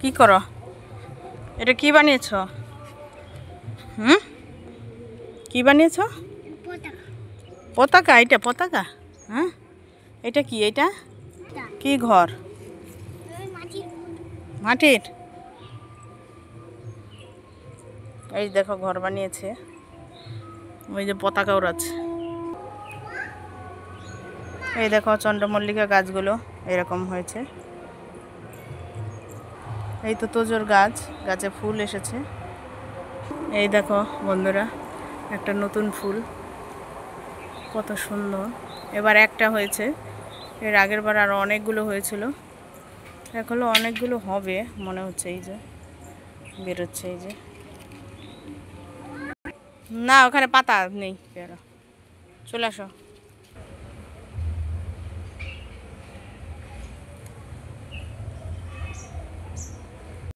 কি করো? এটা কি বানিয়েছো? কি বানিয়েছো? পতাকা। এটা পতাকা? হ্যাঁ, এটা কি? এটা কি ঘর? মাটির। এই দেখো ঘর বানিয়েছে, ওই যে পতাকা ওড়াচ্ছে। এই দেখো চন্দ্রমল্লিকা গাছগুলো এরকম হয়েছে। এই তো তোজোর গাছ, গাছে ফুল এসেছে। এই দেখো বন্ধুরা, একটা নতুন ফুল, কত সুন্দর। এবার একটা হয়েছে, এর আগের বার আরও অনেকগুলো হয়েছিল, এখনো অনেকগুলো হবে মনে হচ্ছে। এই যে বেরোচ্ছে, এই যে। না, ওখানে পাতা নেই, চলে আসো।